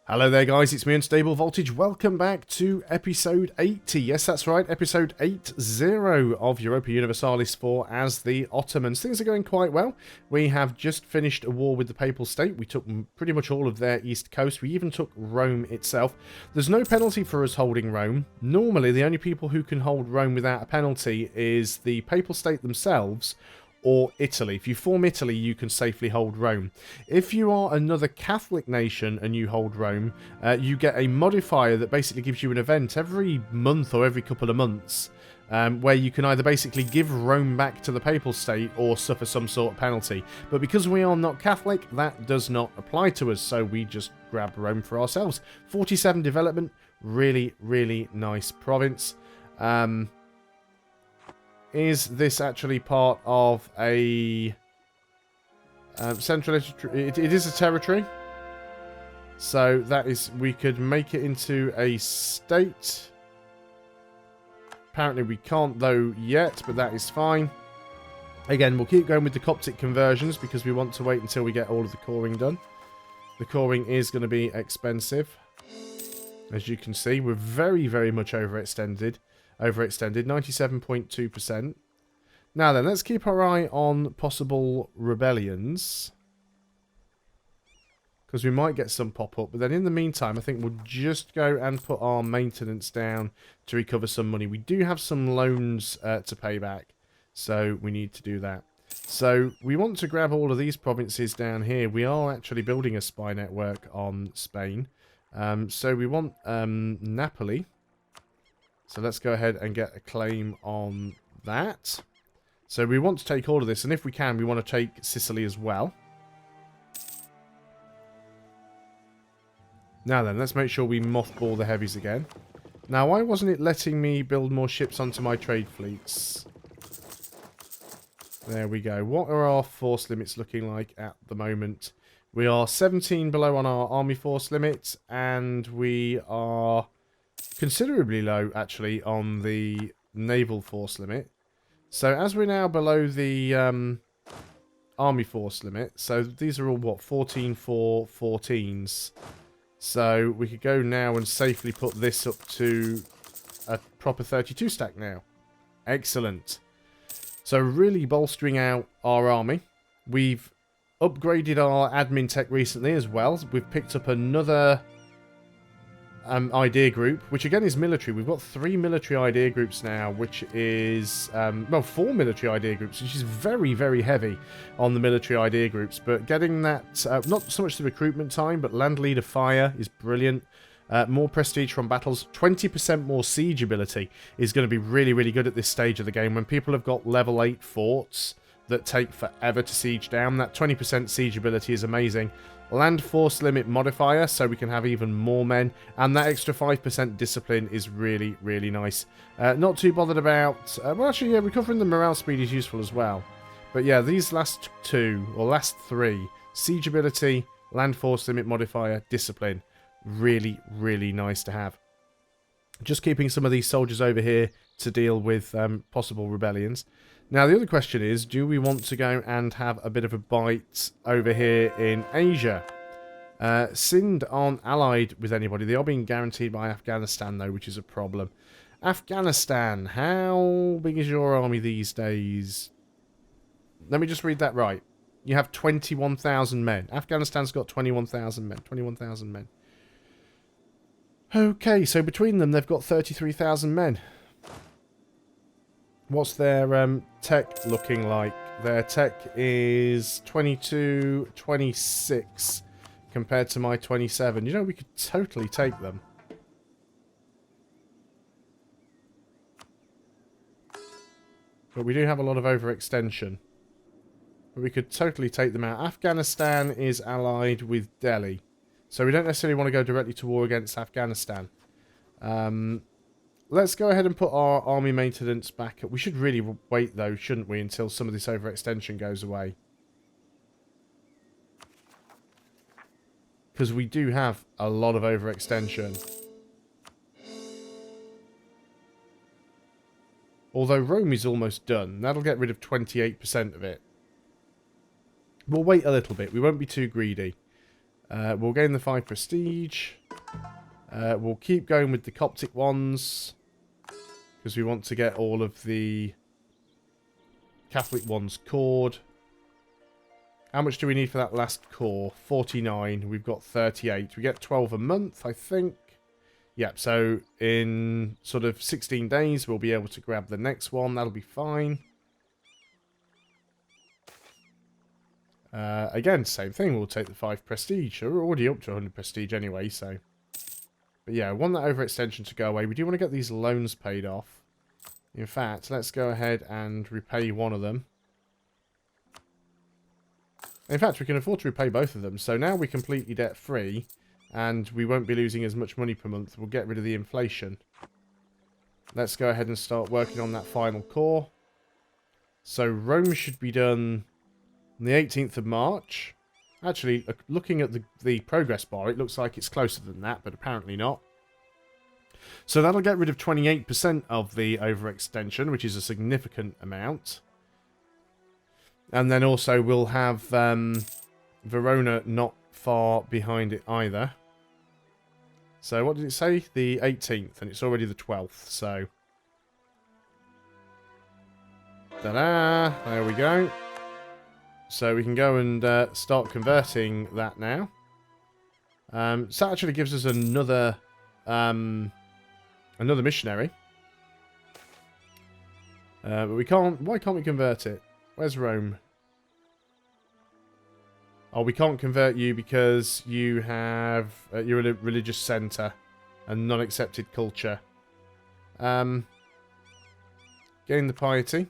Hello there guys, it's me Unstable Voltage. Welcome back to episode 80. Yes, that's right, episode 80 of Europa Universalis 4 as the Ottomans. Things are going quite well. We have just finished a war with the Papal State. We took pretty much all of their east coast. We even took Rome itself. There's no penalty for us holding Rome. Normally, the only people who can hold Rome without a penalty is the Papal State themselves, or Italy. If you form Italy, you can safely hold Rome. If you are another Catholic nation and you hold Rome, you get a modifier that basically gives you an event every month or every couple of months, where you can either basically give Rome back to the Papal State or suffer some sort of penalty. But because we are not Catholic, that does not apply to us, so we just grab Rome for ourselves. 47 development, really, really nice province. Is this actually part of a central... It is a territory. So that is... We could make it into a state. Apparently we can't though yet, but that is fine. Again, we'll keep going with the Coptic conversions because we want to wait until we get all of the coring done. The coring is going to be expensive. As you can see, we're very, very much overextended, 97.2%. Now then, let's keep our eye on possible rebellions, because we might get some pop up. But then in the meantime, I think we'll just go and put our maintenance down to recover some money. We do have some loans to pay back, so we need to do that. So we want to grab all of these provinces down here. We are actually building a spy network on Spain. So we want Napoli. So let's go ahead and get a claim on that. So we want to take all of this, and if we can, we want to take Sicily as well. Now then, let's make sure we mothball the heavies again. Now, why wasn't it letting me build more ships onto my trade fleets? There we go. What are our force limits looking like at the moment? We are 17 below on our army force limit, and we are considerably low, actually, on the naval force limit. So as we're now below the army force limit, so these are all, what, 14 for 14s. So we could go now and safely put this up to a proper 32 stack now. Excellent. So really bolstering out our army. We've upgraded our admin tech recently as well. We've picked up another idea group, which again is military. We've got 3 military idea groups now, which is, well, 4 military idea groups, which is very, very heavy on the military idea groups. But getting that, not so much the recruitment time, but land leader fire is brilliant. More prestige from battles, 20% more siege ability is going to be really, really good at this stage of the game. When people have got level 8 forts that take forever to siege down, that 20% siege ability is amazing. Land force limit modifier, so we can have even more men, and that extra 5% discipline is really, really nice. Not too bothered about, well actually yeah, recovering the morale speed is useful as well. But yeah, these last 2, or last 3, siege ability, land force limit modifier, discipline, really, really nice to have. Just keeping some of these soldiers over here to deal with possible rebellions. Now, the other question is, do we want to go and have a bit of a bite over here in Asia? Sind aren't allied with anybody. They are being guaranteed by Afghanistan, though, which is a problem. Afghanistan, how big is your army these days? Let me just read that right. You have 21,000 men. Afghanistan's got 21,000 men. 21,000 men. Okay, so between them, they've got 33,000 men. What's their tech looking like? Their tech is 22, 26 compared to my 27. You know, we could totally take them. But we do have a lot of overextension. But we could totally take them out. Afghanistan is allied with Delhi. So we don't necessarily want to go directly to war against Afghanistan. Let's go ahead and put our army maintenance back. We should really wait, though, shouldn't we, until some of this overextension goes away. Because we do have a lot of overextension. Although Rome is almost done. That'll get rid of 28% of it. We'll wait a little bit. We won't be too greedy. We'll gain the 5 prestige. We'll keep going with the Coptic ones, because we want to get all of the Catholic ones cored. How much do we need for that last core? 49. We've got 38. We get 12 a month, I think. Yep, so in sort of 16 days, we'll be able to grab the next one. That'll be fine. Again, same thing. We'll take the 5 prestige. So we're already up to 100 prestige anyway, so... But yeah, I want that overextension to go away. We do want to get these loans paid off. In fact, let's go ahead and repay one of them. In fact, we can afford to repay both of them. So now we're completely debt-free, and we won't be losing as much money per month. We'll get rid of the inflation. Let's go ahead and start working on that final core. So Rome should be done on the 18th of March. Actually, looking at the progress bar, it looks like it's closer than that, but apparently not. So that'll get rid of 28% of the overextension, which is a significant amount. And then also we'll have Verona not far behind it either. So what did it say? The 18th, and it's already the 12th, so... Ta-da! There we go. So we can go and start converting that now. So that actually gives us another missionary. But we can't... Why can't we convert it? Where's Rome? Oh, we can't convert you because you have... you're a religious centre and non-accepted culture. Gain the piety.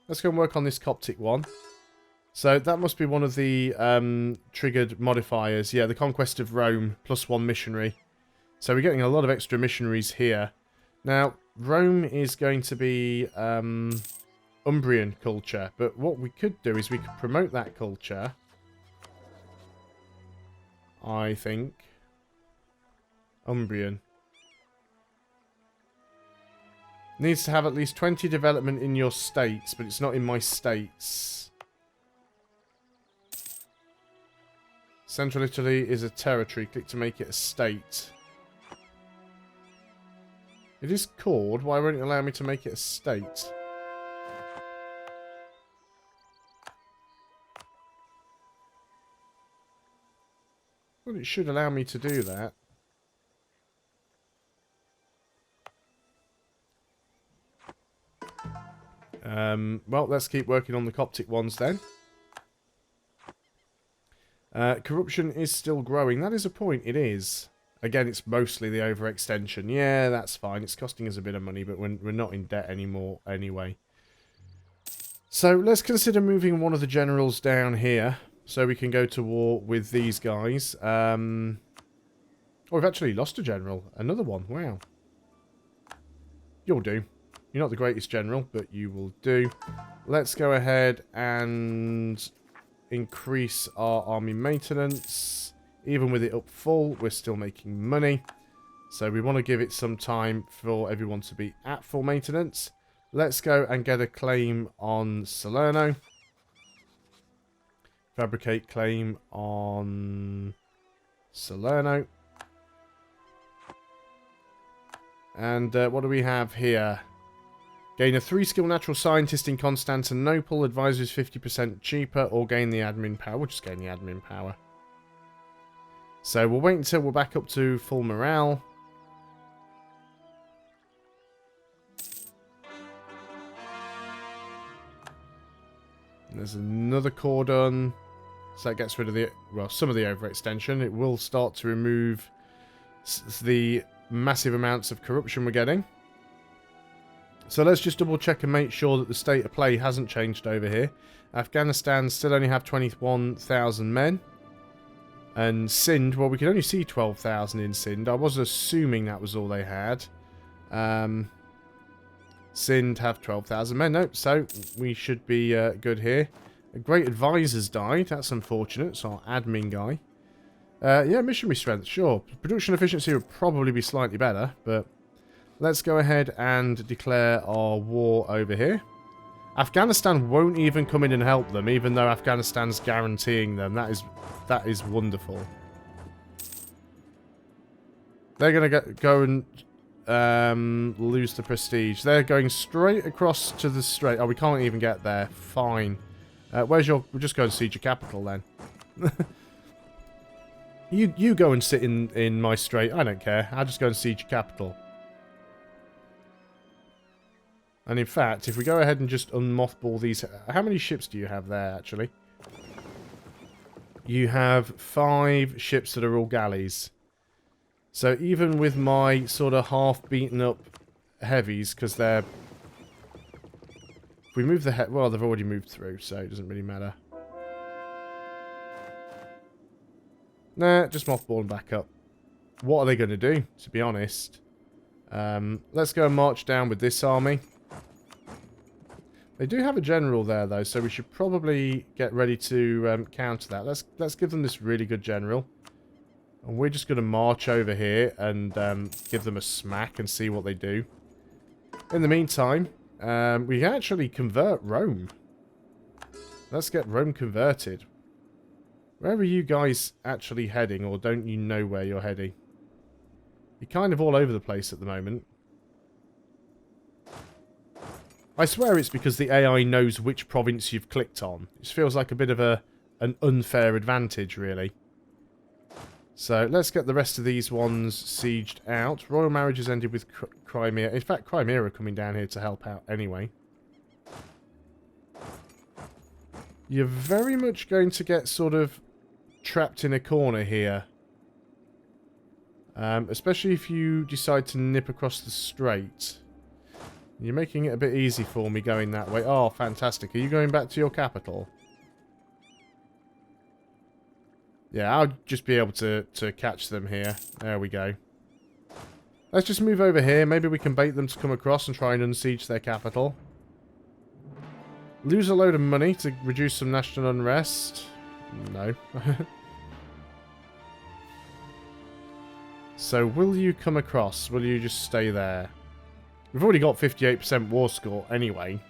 Let's go and work on this Coptic one. So that must be one of the triggered modifiers. Yeah, the Conquest of Rome, +1 missionary. So we're getting a lot of extra missionaries here. Now, Rome is going to be Umbrian culture. But what we could do is we could promote that culture. I think. Umbrian. Needs to have at least 20 development in your states, but it's not in my states. Central Italy is a territory. Click to make it a state. It is called. Why won't it allow me to make it a state? Well, it should allow me to do that. Well, let's keep working on the Coptic ones then. Corruption is still growing. That is a point. It is. Again, it's mostly the overextension. Yeah, that's fine. It's costing us a bit of money, but we're not in debt anymore anyway. So let's consider moving one of the generals down here so we can go to war with these guys. Oh, we've actually lost a general. Another one. Wow. You'll do. You're not the greatest general, but you will do. Let's go ahead and increase our army maintenance. Even with it up full, we're still making money. So we want to give it some time for everyone to be at full maintenance. Let's go and get a claim on Salerno. Fabricate claim on Salerno. And what do we have here? Gain a 3-skill natural scientist in Constantinople. Advisors 50% cheaper. Or gain the admin power. We'll just gain the admin power. So we'll wait until we're back up to full morale. And there's another core done. So that gets rid of the... well, some of the overextension. It will start to remove the massive amounts of corruption we're getting. So let's just double check and make sure that the state of play hasn't changed over here. Afghanistan still only have 21,000 men. And Sind, well, we can only see 12,000 in Sind. I was assuming that was all they had. Sind have 12,000 men. Nope, so we should be good here. A great advisor's died. That's unfortunate. So our admin guy. Yeah, missionary strength, sure. Production efficiency would probably be slightly better, but... let's go ahead and declare our war over here. Afghanistan won't even come in and help them, even though Afghanistan's guaranteeing them. That is wonderful. They're going to go and lose the prestige. They're going straight across to the strait. Oh, we can't even get there. Fine. Where's your... We'll just go and siege your capital then. You go and sit in my strait. I don't care. I'll just go and siege your capital. And in fact, if we go ahead and just unmothball these... How many ships do you have there, actually? You have 5 ships that are all galleys. So even with my sort of half-beaten up heavies, because they're... If we move the... Well, they've already moved through, so it doesn't really matter. Nah, just mothball them back up. What are they going to do, to be honest? Let's go and march down with this army. They do have a general there, though, so we should probably get ready to counter that. Let's give them this really good general. And we're just going to march over here and give them a smack and see what they do. In the meantime, we can actually convert Rome. Let's get Rome converted. Where are you guys actually heading, or don't you know where you're heading? You're kind of all over the place at the moment. I swear it's because the AI knows which province you've clicked on. It feels like a bit of an unfair advantage, really. So, let's get the rest of these ones sieged out. Royal marriages ended with Crimea. In fact, Crimea are coming down here to help out anyway. You're very much going to get sort of trapped in a corner here. Especially if you decide to nip across the strait. You're making it a bit easy for me going that way. Oh, fantastic. Are you going back to your capital? Yeah, I'll just be able to catch them here. There we go. Let's just move over here. Maybe we can bait them to come across and try and unsiege their capital. Lose a load of money to reduce some national unrest. No. So, will you come across? Will you just stay there? We've already got 58% war score anyway.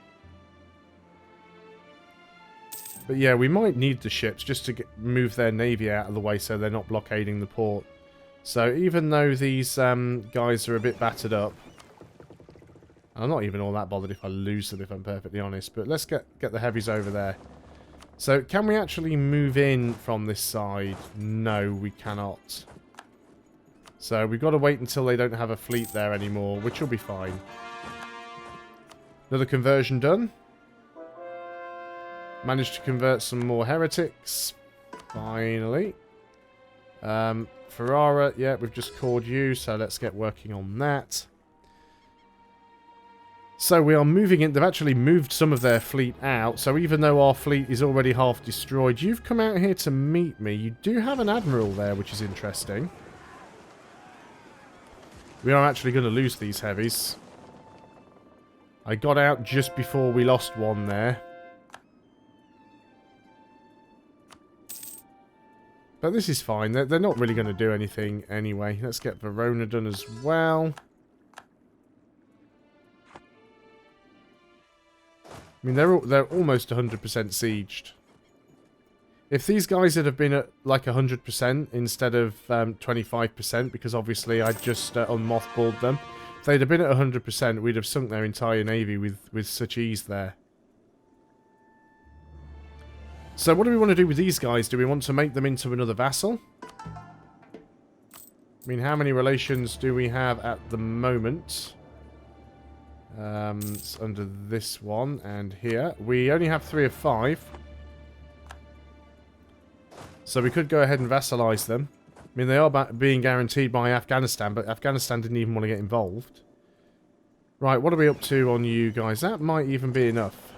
But yeah, we might need the ships just to move their navy out of the way so they're not blockading the port. So even though these guys are a bit battered up, I'm not even all that bothered if I lose them, if I'm perfectly honest. But let's get the heavies over there. So can we actually move in from this side? No, we cannot. So we've got to wait until they don't have a fleet there anymore, which will be fine. Another conversion done. Managed to convert some more heretics. Finally. Ferrara, yeah, we've just called you, so let's get working on that. So we are moving in. They've actually moved some of their fleet out. So even though our fleet is already half destroyed, you've come out here to meet me. You do have an admiral there, which is interesting. We are actually going to lose these heavies. I got out just before we lost one there. But this is fine. They're not really going to do anything anyway. Let's get Verona done as well. I mean, they're almost 100% sieged. If these guys had been at like 100% instead of 25%, because obviously I just unmothballed them, if they'd have been at 100%, we'd have sunk their entire navy with such ease there. So what do we want to do with these guys? Do we want to make them into another vassal? I mean, how many relations do we have at the moment? It's under this one and here. We only have 3 of 5. So we could go ahead and vassalize them. I mean, they are being guaranteed by Afghanistan, but Afghanistan didn't even want to get involved. Right, what are we up to on you guys? That might even be enough.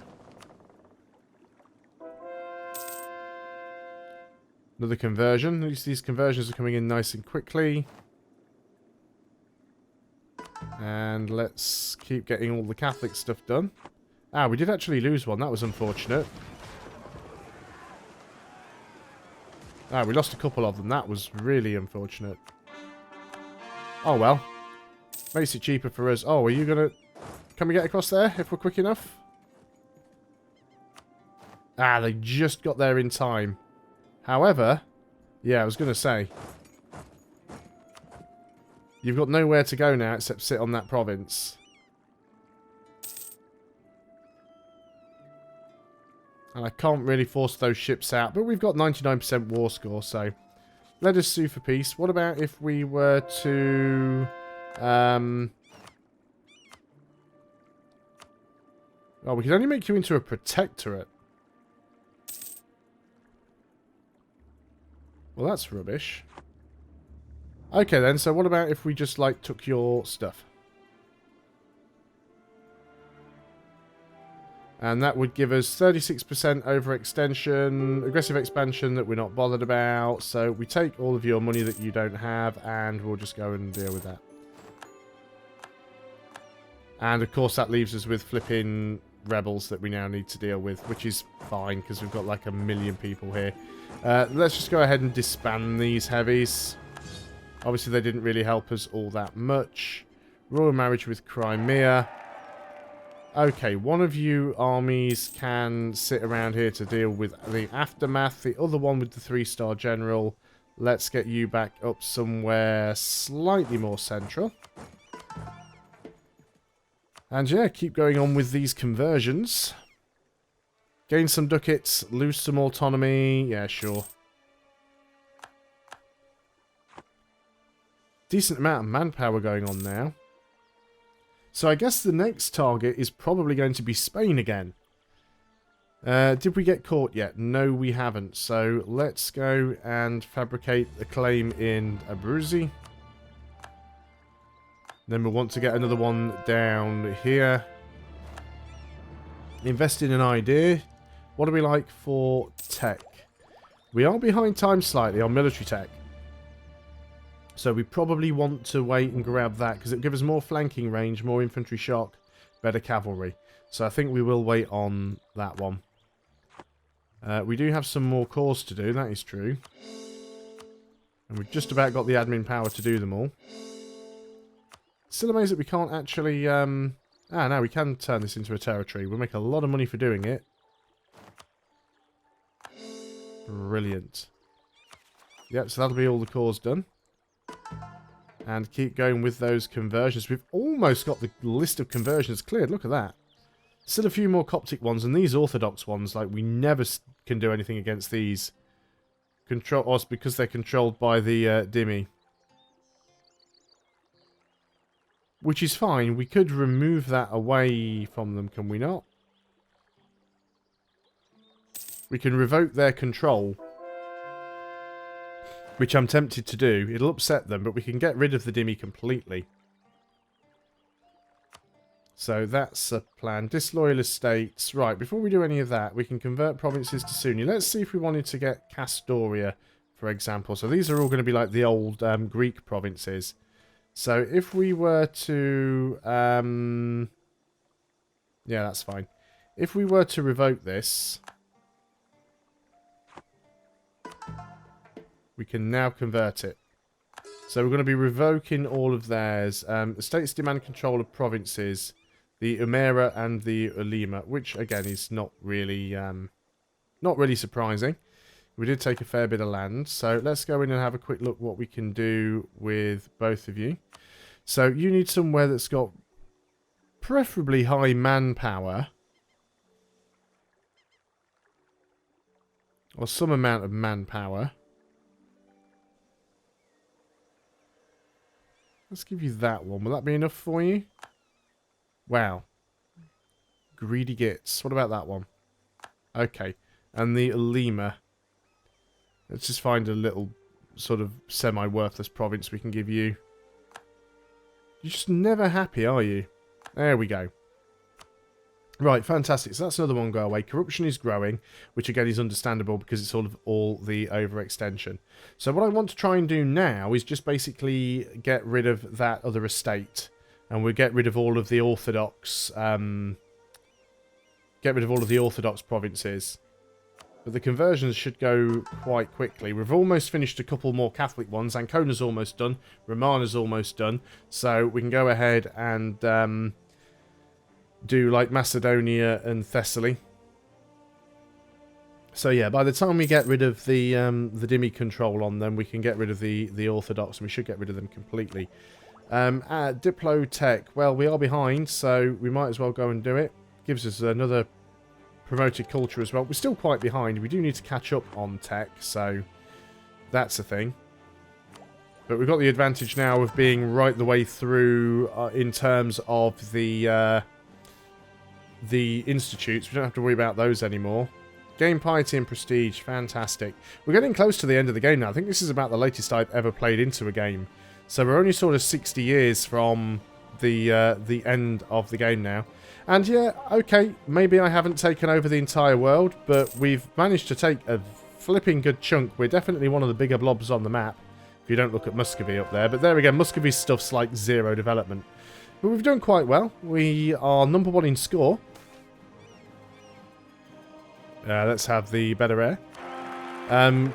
Another conversion. At least these conversions are coming in nice and quickly. And let's keep getting all the Catholic stuff done. Ah, we did actually lose one. That was unfortunate. Ah, we lost a couple of them. That was really unfortunate. Oh, well. Makes it cheaper for us. Oh, are you going to... Can we get across there if we're quick enough? Ah, they just got there in time. However... Yeah, I was going to say... You've got nowhere to go now except sit on that province. And I can't really force those ships out, but we've got 99% war score, so let us sue for peace. What about if we were to... Oh, we can only make you into a protectorate. Well, that's rubbish. Okay then, so what about if we just, like, took your stuff? And that would give us 36% overextension, aggressive expansion that we're not bothered about. So we take all of your money that you don't have, and we'll just go and deal with that. And of course that leaves us with flipping rebels that we now need to deal with, which is fine, because we've got like 1 million people here. Let's just go ahead and disband these heavies. Obviously they didn't really help us all that much. Royal marriage with Crimea. Okay, one of you armies can sit around here to deal with the aftermath. The other one with the 3-star general. Let's get you back up somewhere slightly more central. And yeah, keep going on with these conversions. Gain some ducats, lose some autonomy. Yeah, sure. Decent amount of manpower going on now. So I guess the next target is probably going to be Spain again. Did we get caught yet? No, we haven't. So let's go and fabricate a claim in Abruzzi. Then we'll want to get another one down here. Invest in an idea. What do we like for tech? We are behind time slightly on military tech. So we probably want to wait and grab that, because it gives us more flanking range, more infantry shock, better cavalry. So I think we will wait on that one. We do have some more cores to do, that is true. And we've just about got the admin power to do them all. Still amazed that we can't actually... no, we can turn this into a territory. We'll make a lot of money for doing it. Brilliant. Yep, so that'll be all the cores done. And keep going with those conversions. We've almost got the list of conversions cleared. Look at that. Still a few more Coptic ones, and these Orthodox ones, like, we never can do anything against these. Control us because they're controlled by the Dhimmi. Which is fine. We could remove that away from them, can we not? We can revoke their control. Which I'm tempted to do. It'll upset them, but we can get rid of the Dhimmi completely. So that's a plan. Disloyal estates. Right, before we do any of that, we can convert provinces to Sunni. Let's see if we wanted to get Castoria, for example. So these are all going to be like the old Greek provinces. So if we were to... yeah, that's fine. If we were to revoke this... we can now convert it. So we're going to be revoking all of theirs. Estates demand control of provinces. The Umera and the Ulima, which again is not really surprising. We did take a fair bit of land. So let's go in and have a quick look what we can do with both of you. So you need somewhere that's got preferably high manpower. Or some amount of manpower. Let's give you that one. Will that be enough for you? Wow. Greedy gits. What about that one? Okay. And the Ulima. Let's just find a little sort of semi-worthless province we can give you. You're just never happy, are you? There we go. Right, fantastic. So that's another one go away. Corruption is growing, which again is understandable because it's all the overextension. So what I want to try and do now is just basically get rid of that other estate. And we'll get rid of all of the Orthodox... get rid of all of the Orthodox provinces. But the conversions should go quite quickly. We've almost finished a couple more Catholic ones. Ancona's almost done. Romana's almost done. So we can go ahead and... do like Macedonia and Thessaly. So yeah, by the time we get rid of the Dhimmi control on them, we can get rid of the Orthodox, and we should get rid of them completely. Diplotech. Well, we are behind, so we might as well go and do it. Gives us another promoted culture as well. We're still quite behind. We do need to catch up on tech, so that's a thing. But we've got the advantage now of being right the way through in terms of the institutes. We don't have to worry about those anymore. Game piety and prestige. Fantastic. We're getting close to the end of the game now. I think this is about the latest I've ever played into a game. So we're only sort of 60 years from the end of the game now. And yeah, okay, maybe I haven't taken over the entire world, but we've managed to take a flipping good chunk. We're definitely one of the bigger blobs on the map, if you don't look at Muscovy up there. But there again, Muscovy's stuff's like 0 development. But we've done quite well. We are #1 in score. Let's have the better air.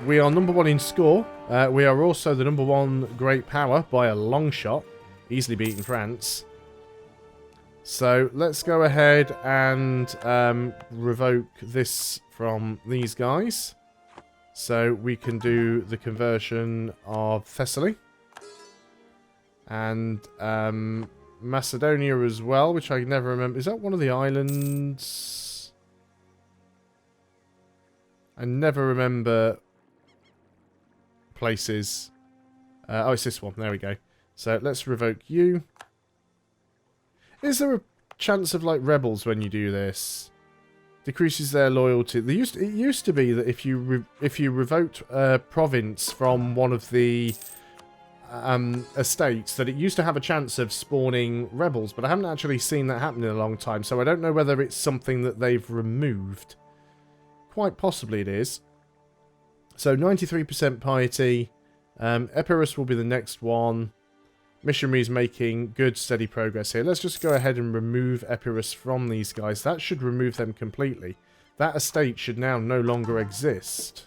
We are #1 in score. We are also the #1 great power by a long shot. Easily beating France. So let's go ahead and revoke this from these guys. So we can do the conversion of Thessaly. And Macedonia as well, which I never remember. Is that one of the islands? I never remember places. Oh, it's this one. There we go. So let's revoke you. Is there a chance of like rebels when you do this? Decreases their loyalty. It used to be that if you revoked a province from one of the estates, that it used to have a chance of spawning rebels, but I haven't actually seen that happen in a long time, so I don't know whether it's something that they've removed. Quite possibly it is. So 93% piety. Epirus will be the next one. Missionaries making good, steady progress here. Let's just go ahead and remove Epirus from these guys. That should remove them completely. That estate should now no longer exist.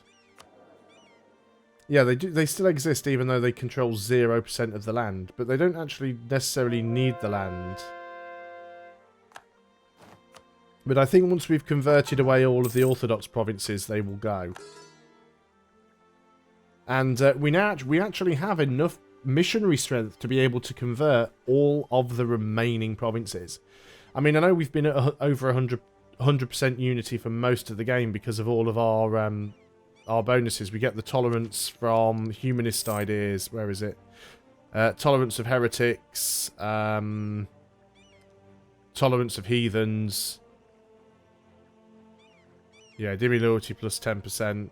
Yeah, they still exist even though they control 0% of the land. But they don't actually necessarily need the land. But I think once we've converted away all of the Orthodox provinces, they will go. And we actually have enough missionary strength to be able to convert all of the remaining provinces. I mean, I know we've been at over 100% unity for most of the game because of all of our bonuses. We get the tolerance from humanist ideas. Where is it? Tolerance of heretics. Tolerance of heathens. Yeah, Demi loyalty plus 10%.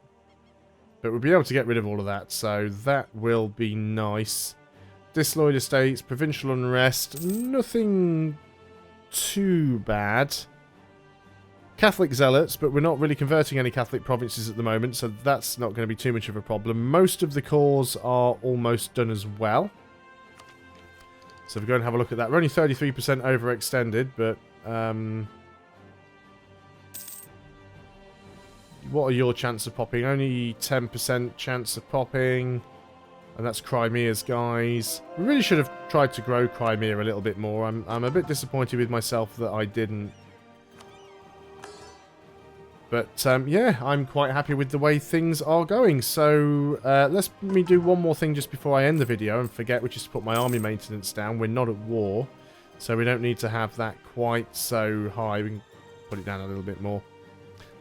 But we'll be able to get rid of all of that, so that will be nice. Disloyed estates, provincial unrest, nothing too bad. Catholic zealots, but we're not really converting any Catholic provinces at the moment, so that's not going to be too much of a problem. Most of the cores are almost done as well. So if we go and have a look at that, we're only 33% overextended, but what are your chances of popping? Only 10% chance of popping. And that's Crimea's guys. We really should have tried to grow Crimea a little bit more. I'm a bit disappointed with myself that I didn't. But yeah, I'm quite happy with the way things are going. So let me do one more thing just before I end the video and forget, which is to put my army maintenance down. We're not at war, so we don't need to have that quite so high. We can put it down a little bit more.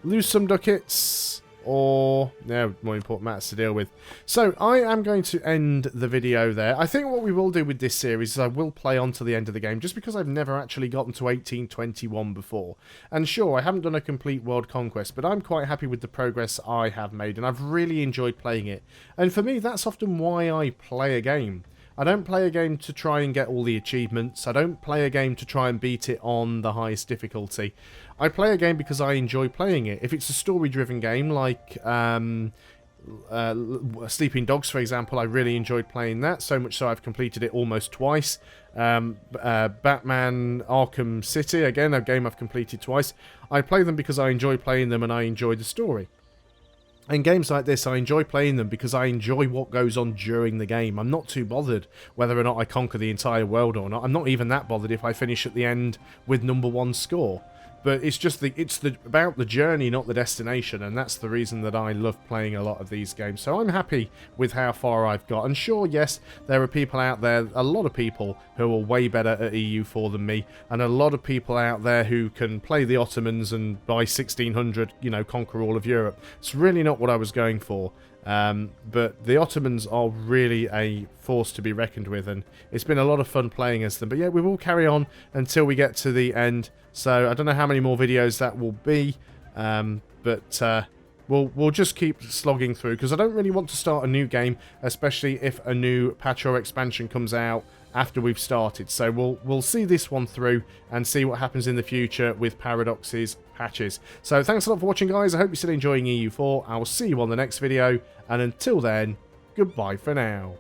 Lose some ducats, or no, more important matters to deal with. So I am going to end the video there. I think what we will do with this series is I will play on to the end of the game, just because I've never actually gotten to 1821 before. And sure, I haven't done a complete world conquest, but I'm quite happy with the progress I have made, and I've really enjoyed playing it. And for me, that's often why I play a game. I don't play a game to try and get all the achievements. I don't play a game to try and beat it on the highest difficulty. I play a game because I enjoy playing it. If it's a story-driven game like Sleeping Dogs, for example, I really enjoyed playing that, so much so I've completed it almost twice. Batman Arkham City, again, a game I've completed twice. I play them because I enjoy playing them and I enjoy the story. And games like this, I enjoy playing them because I enjoy what goes on during the game. I'm not too bothered whether or not I conquer the entire world or not. I'm not even that bothered if I finish at the end with #1 score. But it's just about the journey, not the destination, and that's the reason that I love playing a lot of these games. So I'm happy with how far I've got. And sure, yes, there are people out there, a lot of people who are way better at EU4 than me, and a lot of people out there who can play the Ottomans and by 1600, you know, conquer all of Europe. It's really not what I was going for. But the Ottomans are really a force to be reckoned with, and it's been a lot of fun playing as them. But yeah, we will carry on until we get to the end. So I don't know how many more videos that will be, but we'll just keep slogging through, because I don't really want to start a new game, especially if a new patch or expansion comes out after we've started. So we'll see this one through and see what happens in the future with Paradox's patches. So thanks a lot for watching, guys. I hope you're still enjoying EU4. I will see you on the next video, and until then, goodbye for now.